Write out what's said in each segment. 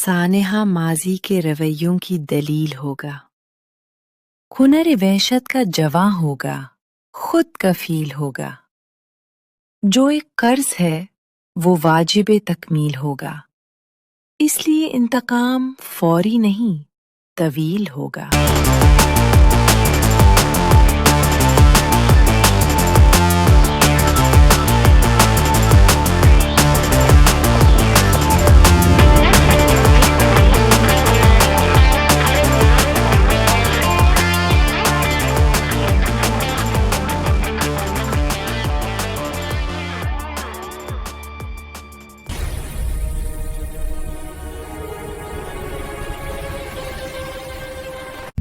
सानेहा माजी के रवैयों की दलील होगा। हुनर वहशत का जवां होगा, खुद कफील होगा। जो एक कर्ज है वो वाजिब तकमील होगा, इसलिए इंतकाम फौरी नहीं तवील होगा।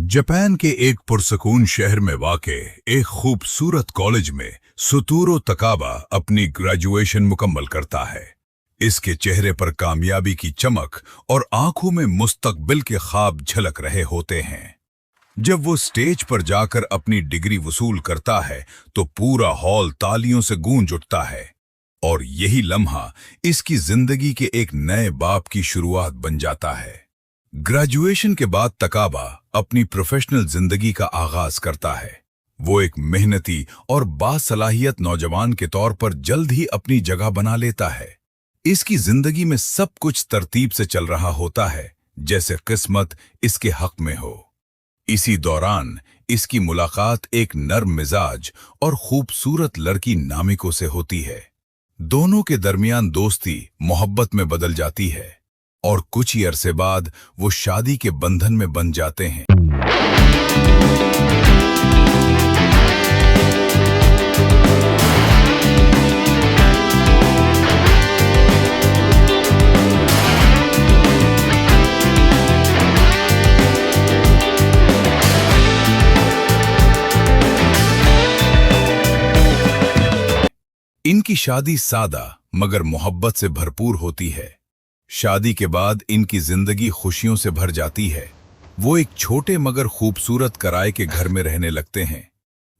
जापान के एक पुरसकून शहर में वाक़े एक खूबसूरत कॉलेज में सुतोरू तकाबा अपनी ग्रेजुएशन मुकम्मल करता है। इसके चेहरे पर कामयाबी की चमक और आंखों में मुस्तकबिल के ख्वाब झलक रहे होते हैं। जब वो स्टेज पर जाकर अपनी डिग्री वसूल करता है तो पूरा हॉल तालियों से गूंज उठता है और यही लम्हा इसकी जिंदगी के एक नए बाब की शुरुआत बन जाता है। ग्रेजुएशन के बाद तकाबा अपनी प्रोफेशनल जिंदगी का आगाज करता है। वो एक मेहनती और बासलाहियत नौजवान के तौर पर जल्द ही अपनी जगह बना लेता है। इसकी जिंदगी में सब कुछ तरतीब से चल रहा होता है, जैसे किस्मत इसके हक में हो। इसी दौरान इसकी मुलाकात एक नर्म मिजाज और खूबसूरत लड़की नामिको से होती है। दोनों के दरमियान दोस्ती मोहब्बत में बदल जाती है और कुछ ही अरसे बाद वो शादी के बंधन में बन जाते हैं। इनकी शादी सादा मगर मोहब्बत से भरपूर होती है। शादी के बाद इनकी जिंदगी खुशियों से भर जाती है। वो एक छोटे मगर खूबसूरत किराए के घर में रहने लगते हैं।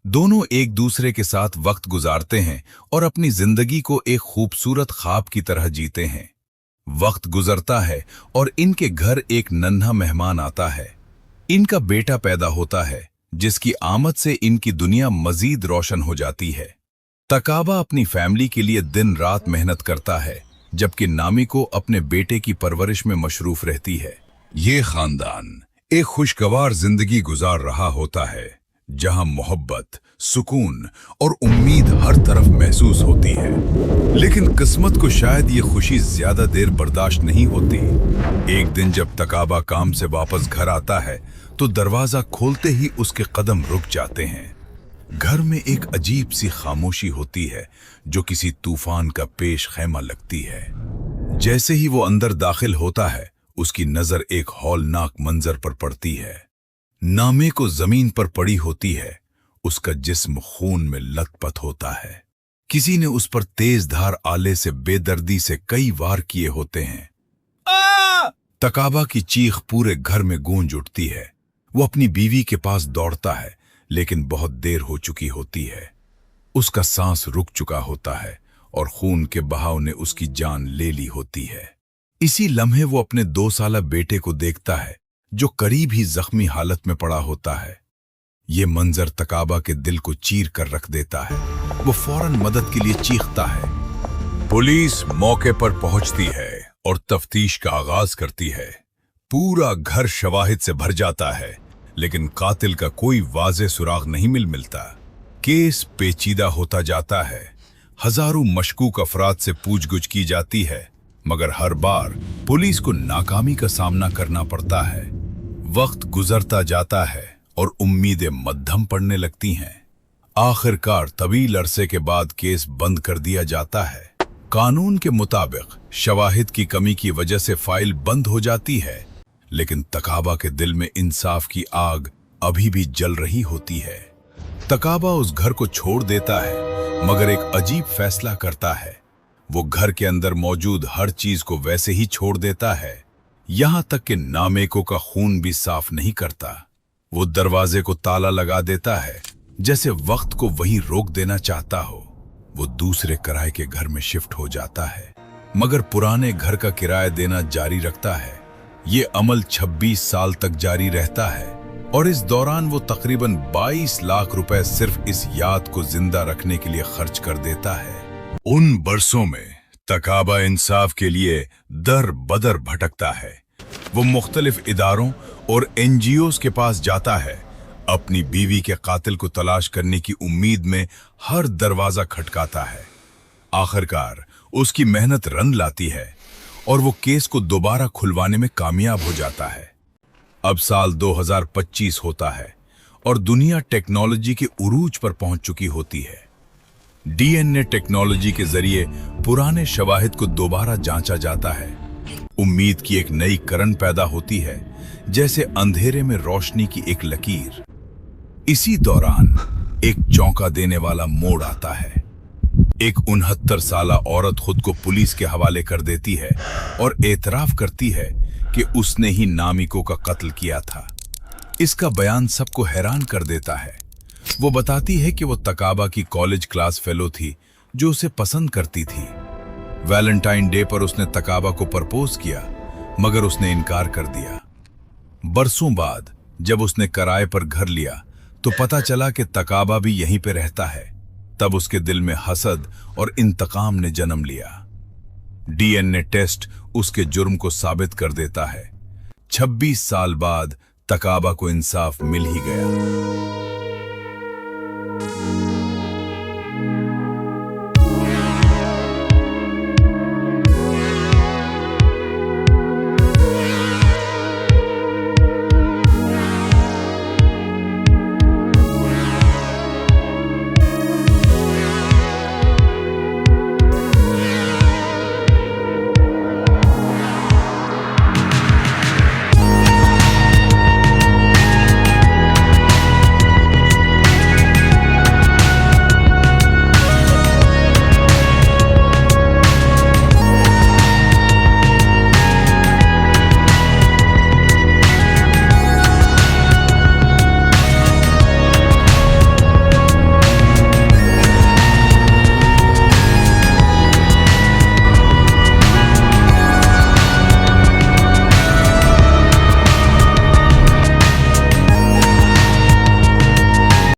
दोनों एक दूसरे के साथ वक्त गुजारते हैं और अपनी जिंदगी को एक खूबसूरत ख्वाब की तरह जीते हैं। वक्त गुजरता है और इनके घर एक नन्हा मेहमान आता है। इनका बेटा पैदा होता है, जिसकी आमद से इनकी दुनिया मजीद रोशन हो जाती है। तकाबा अपनी फैमिली के लिए दिन रात मेहनत करता है, जबकि नामिको अपने बेटे की परवरिश में मशरूफ रहती है। ये खानदान एक खुशगवार जिंदगी गुजार रहा होता है, जहां मोहब्बत, सुकून और उम्मीद हर तरफ महसूस होती है। लेकिन किस्मत को शायद ये खुशी ज्यादा देर बर्दाश्त नहीं होती। एक दिन जब तकाबा काम से वापस घर आता है तो दरवाजा खोलते ही उसके कदम रुक जाते हैं। घर में एक अजीब सी खामोशी होती है जो किसी तूफान का पेश खैमा लगती है। जैसे ही वो अंदर दाखिल होता है, उसकी नजर एक हौलनाक मंजर पर पड़ती है। नामिको जमीन पर पड़ी होती है, उसका जिस्म खून में लथपथ होता है। किसी ने उस पर तेज धार आले से बेदर्दी से कई वार किए होते हैं। तकाबा की चीख पूरे घर में गूंज उठती है। वो अपनी बीवी के पास दौड़ता है, लेकिन बहुत देर हो चुकी होती है। उसका सांस रुक चुका होता है और खून के बहाव ने उसकी जान ले ली होती है। इसी लम्हे वो अपने 2 साला बेटे को देखता है, जो करीब ही जख्मी हालत में पड़ा होता है। ये मंजर तकाबा के दिल को चीर कर रख देता है। वो फौरन मदद के लिए चीखता है। पुलिस मौके पर पहुंचती है और तफ्तीश का आगाज करती है। पूरा घर शवाहिद से भर जाता है, लेकिन कातिल का कोई वाज़े सुराग नहीं मिलता। केस पेचीदा होता जाता है। हजारों मशकूक अफराद से पूछगुछ की जाती है, मगर हर बार पुलिस को नाकामी का सामना करना पड़ता है। वक्त गुजरता जाता है और उम्मीदें मद्धम पड़ने लगती हैं। आखिरकार तवील अरसे के बाद केस बंद कर दिया जाता है। कानून के मुताबिक शवाहिद की कमी की वजह से फाइल बंद हो जाती है, लेकिन तकाबा के दिल में इंसाफ की आग अभी भी जल रही होती है। तकाबा उस घर को छोड़ देता है, मगर एक अजीब फैसला करता है। वो घर के अंदर मौजूद हर चीज को वैसे ही छोड़ देता है, यहां तक कि नामिको का खून भी साफ नहीं करता। वो दरवाजे को ताला लगा देता है, जैसे वक्त को वहीं रोक देना चाहता हो। वो दूसरे किराए के घर में शिफ्ट हो जाता है, मगर पुराने घर का किराया देना जारी रखता है। ये अमल 26 साल तक जारी रहता है और इस दौरान वो तकरीबन 22 लाख रुपए सिर्फ इस याद को जिंदा रखने के लिए खर्च कर देता है। उन बरसों में तकाबा इंसाफ के लिए दर बदर भटकता है। वो मुख्तलिफ इदारों और एनजीओज के पास जाता है, अपनी बीवी के कातिल को तलाश करने की उम्मीद में हर दरवाजा खटकाता है। आखिरकार उसकी मेहनत रंग लाती है और वो केस को दोबारा खुलवाने में कामयाब हो जाता है। अब साल 2025 होता है और दुनिया टेक्नोलॉजी के उरूज पर पहुंच चुकी होती है। डीएनए टेक्नोलॉजी के जरिए पुराने शवाहिद को दोबारा जांचा जाता है। उम्मीद की एक नई किरण पैदा होती है, जैसे अंधेरे में रोशनी की एक लकीर। इसी दौरान एक चौंका देने वाला मोड़ आता है। एक 69 साला औरत खुद को पुलिस के हवाले कर देती है और एतराफ करती है कि उसने ही नामिको का कत्ल किया था। इसका बयान सबको हैरान कर देता है। वो बताती है कि वो तकाबा की कॉलेज क्लास फेलो थी जो उसे पसंद करती थी। वैलेंटाइन डे पर उसने तकाबा को प्रपोज किया, मगर उसने इनकार कर दिया। बरसों बाद जब उसने किराए पर घर लिया तो पता चला कि तकाबा भी यहीं पे रहता है। तब उसके दिल में हसद और इंतकाम ने जन्म लिया। डीएनए टेस्ट उसके जुर्म को साबित कर देता है। 26 साल बाद तकाबा को इंसाफ मिल ही गया।